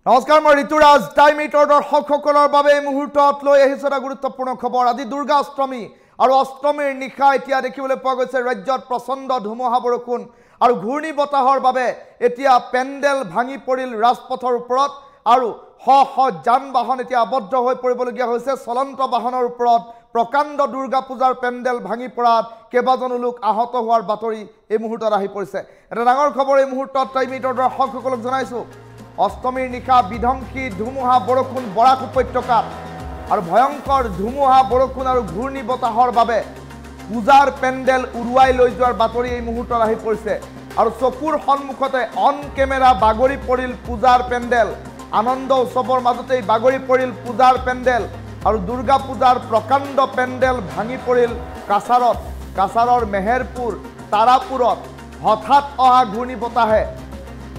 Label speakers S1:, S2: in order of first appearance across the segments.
S1: নমস্কাৰ মই ঋতুৰাজ টাইম 8 দৰ্শকসকলৰ বাবে এই মুহূৰ্তত লৈ আহিছো এটা গুৰুত্বপূৰ্ণ খবৰ আজি দুৰ্গা অষ্টমী আৰু অষ্টমীৰ নিশা এতিয়া দেখিবলৈ পোৱা গৈছে ৰাজ্যত প্ৰচণ্ড ধুমুহা বৰষুণ আৰু ঘূৰ্ণী বতাহৰ বাবে এতিয়া পেণ্ডেল ভাঙি পৰিল ৰাজপথৰ ওপৰত আৰু যান বাহন এতিয়া আবদ্ধ হৈ পৰিবলগীয়া হৈছে চলন্ত বাহনৰ ওপৰত প্ৰকাণ্ড দুৰ্গা পূজাৰ পেণ্ডেল ভাঙি পৰাত কেইবাজনো লোক আহত হোৱাৰ বাতৰি এই মুহূৰ্তত আহি পৰিছে এটা ডাঙৰ খবৰ এই মুহূৰ্তত টাইম 8 দৰ্শকসকলক জনাইছো অষ্টমীৰ নিশা বিধ্বংসী ধুমুহা বৰষুণ বৰাক উপত্যকাত আৰু ভয়ংকৰ ধুমুহা বৰষুণ আৰু ঘূৰ্ণী বতাহৰ বাবে পূজাৰ পেণ্ডেল উৰুৱাই লৈ যোৱাৰ বাতৰি এই মুহূৰ্তত আহি পৰিছে আৰু চকুৰ সন্মুখতে অন কেমেৰা বাগৰি পৰিল পূজাৰ পেণ্ডেল আনন্দ উৎসৱৰ মাজতেই বাগৰি পৰিল পূজাৰ পেণ্ডেল আৰু দুৰ্গা পূজাৰ প্ৰকাণ্ড পেণ্ডেল ভাঙি পৰিল কাছাৰৰ মেহেৰপুৰ তাৰাপুৰত হঠাৎ অহা ঘূৰ্ণী বতাহে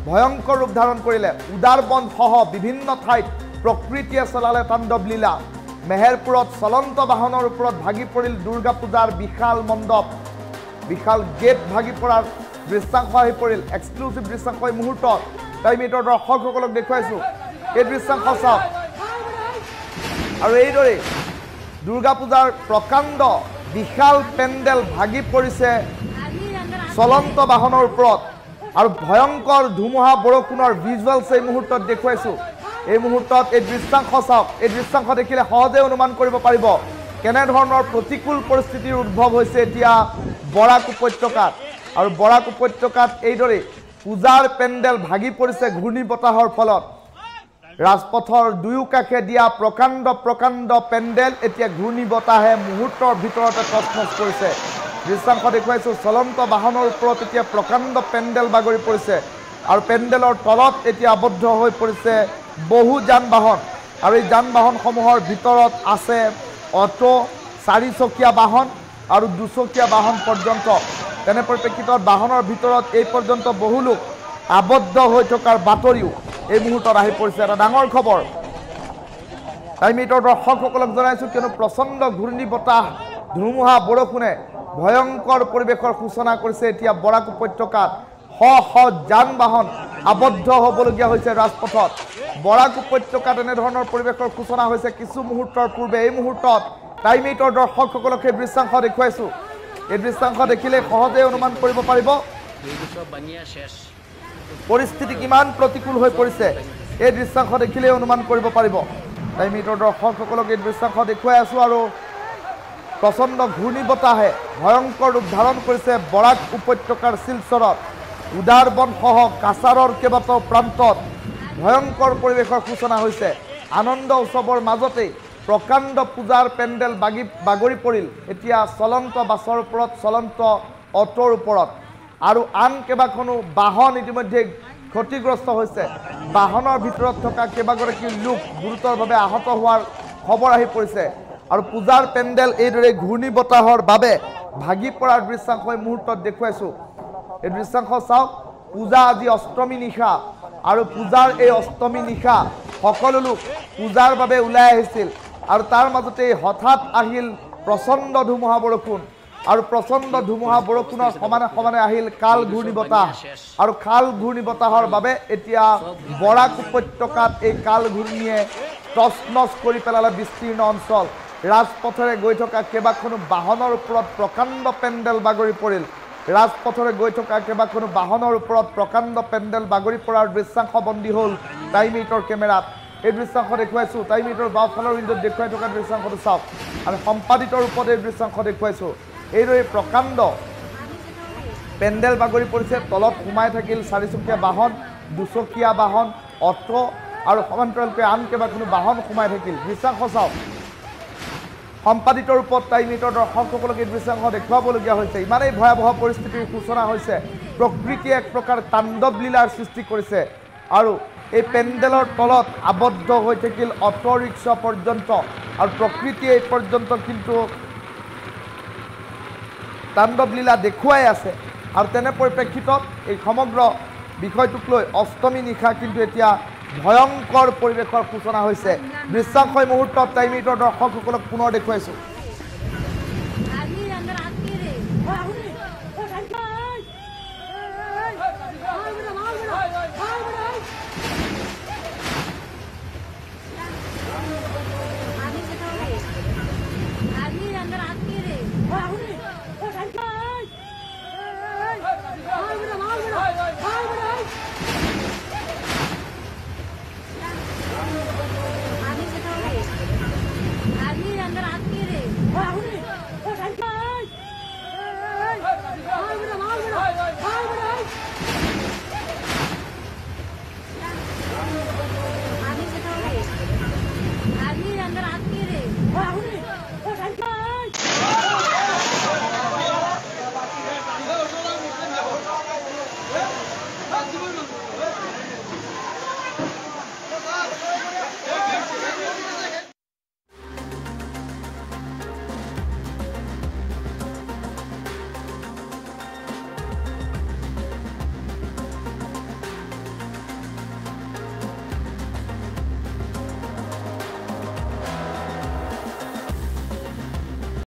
S1: ভয়ংকৰ ৰূপ ধাৰণ কৰিলে উদাৰবন সহ বিভিন্ন ঠাইত প্ৰকৃতিয়ে চলালে তাণ্ডৱ লীলা মেহেৰপুৰত চলন্ত বাহনৰ ওপৰত ভাগি পৰিল দুৰ্গা পূজাৰ বিশাল মণ্ডপ বিশাল গেট ভাগি পৰাৰ দৃশ্যাংশ আহি পৰিল এক্সক্লুচিভ দৃশ্যাংশ এই মুহূৰ্তত টাইম 8 দৰ্শকসকলক দেখুৱাইছো এই দৃশ্যাংশ চাওক আৰু এইদৰে দুৰ্গা পূজাৰ প্ৰকাণ্ড বিশাল পেণ্ডেল ভাগি পৰিছে চলন্ত বাহনৰ ওপৰত আৰু ভয়ংকৰ ধুমুহা বৰষুণৰ ভিজুৱেলছ এই মুহূৰ্তত দেখুৱাইছো এই মুহূৰ্তত এই দৃশ্যাংশ চাওক এই দৃশ্যাংশ দেখিলে সহজে অনুমান কৰিব পাৰিব কেনে ধৰণৰ প্ৰতিকূল পৰিস্থিতিৰ উদ্ভৱ হৈছে এতিয়া বৰাক উপত্যকাত আৰু বৰাক উপত্যকাত এইদৰে পূজাৰ পেণ্ডেল ভাগি পৰিছে ঘূৰ্ণী বতাহৰ ফলত ৰাজপথৰ দুয়োকাষে দিয়া প্ৰকাণ্ড পেণ্ডেল এতিয়া ঘূৰ্ণী বতাহে মুহূৰ্তৰ ভিতৰতে তছনছ কৰিছে দৃশ্যাংশ দেখুৱাইছো চলন্ত বাহনৰ ওপৰত এতিয়া প্ৰকাণ্ড পেণ্ডেল বাগৰি পৰিছে আৰু পেণ্ডেলৰ তলত এতিয়া আবদ্ধ হৈ পৰিছে বহু যান বাহন আৰু এই যান বাহনসমূহৰ ভিতৰত আছে অটো চাৰিচকীয়া বাহন আৰু দুচকীয়া বাহন পৰ্যন্ত তেনে পৰিপ্ৰেক্ষিতত বাহনৰ ভিতৰত এই পৰ্যন্ত বহু লোক আবদ্ধ হৈ থকাৰ বাতৰিও এই মুহূৰ্তত আহি পৰিছে এটা ডাঙৰ খবৰ টাইম 8 দৰ্শকসকলক জনাইছো কিয়নো প্ৰচণ্ড ঘূৰ্ণী বতাহ ধুমুহা বৰষুণে ভয়ংকৰ পৰিৱেশৰ সূচনা কৰিছে এতিয়া বৰাক উপত্যকাত যান বাহন আবদ্ধ হ'বলগীয়া হৈছে ৰাজপথত বৰাক উপত্যকাত এনেধৰণৰ পৰিৱেশৰ সূচনা হৈছে কিছু মুহূৰ্তৰ পূৰ্বে এই মুহূৰ্তত টাইম 8 দৰ্শকসকলক এই দৃশ্যাংশ দেখুৱাইছো এই দৃশ্যাংশ দেখিলে সহজে অনুমান কৰিব পাৰিব পৰিস্থিতি কিমান প্ৰতিকূল হৈ পৰিছে এই দৃশ্যাংশ দেখিলে অনুমান কৰিব পাৰিব টাইম 8 দৰ্শকসকলক এই দৃশ্যাংশ দেখুৱাই আছো আৰু প্ৰচণ্ড ঘূৰ্ণী বতাহে ভয়ংকৰ ৰূপ ধাৰণ কৰিছে বৰাক উপত্যকাৰ শিলচৰত উদাৰবন সহ কাছাৰৰ কেইবাটাও প্ৰান্তত ভয়ংকৰ পৰিৱেশৰ সূচনা হৈছে আনন্দ উৎসৱৰ মাজতেই প্ৰকাণ্ড পূজাৰ পেণ্ডেল বাগৰি পৰিল এতিয়া চলন্ত বাছৰ ওপৰত চলন্ত অটোৰ ওপৰত আৰু আন কেইবাখনো বাহন ইতিমধ্যে ক্ষতিগ্ৰস্ত হৈছে বাহনৰ ভিতৰত থকা কেইবাগৰাকী লোক গুৰুতৰভাৱে আহত হোৱাৰ খবৰ আহি পৰিছে আৰু পূজাৰ পেণ্ডেল এইদৰে ঘূৰ্ণী বতাহৰ বাবে ভাগি পৰাৰ দৃশ্যাংশ এই মুহূৰ্তত দেখুৱাইছো এই দৃশ্যাংশ চাওক পূজা আজি অষ্টমী নিশা আৰু পূজাৰ এই অষ্টমী নিশা সকলো লোক পূজাৰ বাবে ওলাই আহিছিল আৰু তাৰ মাজতে হঠাৎ আহিল প্ৰচণ্ড ধুমুহা বৰষুণ আৰু প্ৰচণ্ড ধুমুহা বৰষুণৰ সমানে আহিল কাল ঘূৰ্ণী বতাহ আৰু কাল ঘূৰ্ণী বতাহৰ বাবে এতিয়া বৰাক উপত্যকাত এই কাল ঘূৰ্ণীয়ে তছনছ কৰি পেলালে বিস্তীৰ্ণ অঞ্চল ৰাজপথেৰে গৈ থকা কেইবাখনো বাহনৰ ওপৰত প্ৰকাণ্ড পেণ্ডেল বাগৰি পৰিল ৰাজপথেৰে গৈ থকা কেইবাখনো বাহনৰ ওপৰত প্ৰকাণ্ড পেণ্ডেল বাগৰি পৰাৰ দৃশ্যাংশ বন্দী হ'ল টাইম 8 কেমেৰাত এই দৃশ্যাংশ দেখুৱাইছো টাইম 8 বাওঁফালৰ উইণ্ডত দেখুৱাই থকা দৃশ্যাংশটো চাওক আমি সম্পাদিত ৰূপত এই দৃশ্যাংশ দেখুৱাইছো এইদৰে প্ৰকাণ্ড পেণ্ডেল বাগৰি পৰিছে তলত সোমাই থাকিল চাৰিচকীয়া বাহন দুচকীয়া বাহন অটো আৰু সমান্তৰালকৈ আন কেইবাখনো বাহন সোমাই থাকিল দৃশ্যাংশ চাওক সম্পাদিত ৰূপত টাইম 8 দৰ্শকসকলক এই দৃশ্যাংশ দেখুৱাবলগীয়া হৈছে ইমানেই ভয়াৱহ পৰিস্থিতিৰ সূচনা হৈছে প্ৰকৃতিয়ে এক প্ৰকাৰ তাণ্ডৱ লীলাৰ সৃষ্টি কৰিছে আৰু এই পেণ্ডেলৰ তলত আবদ্ধ হৈ থাকিল অটো ৰিক্সা পৰ্যন্ত আৰু প্ৰকৃতিয়ে এই পৰ্যন্ত কিন্তু তাণ্ডৱ লীলা দেখুৱাই আছে আৰু তেনে পৰিপ্ৰেক্ষিতত এই সমগ্ৰ বিষয়টোক লৈ অষ্টমী নিশা কিন্তু এতিয়া ভয়ংকৰ পৰিৱেশৰ সূচনা হৈছে দৃশ্যাংশ মুহূৰ্তত টাইম 8 দৰ্শকসকলক পুনৰ দেখুৱাইছো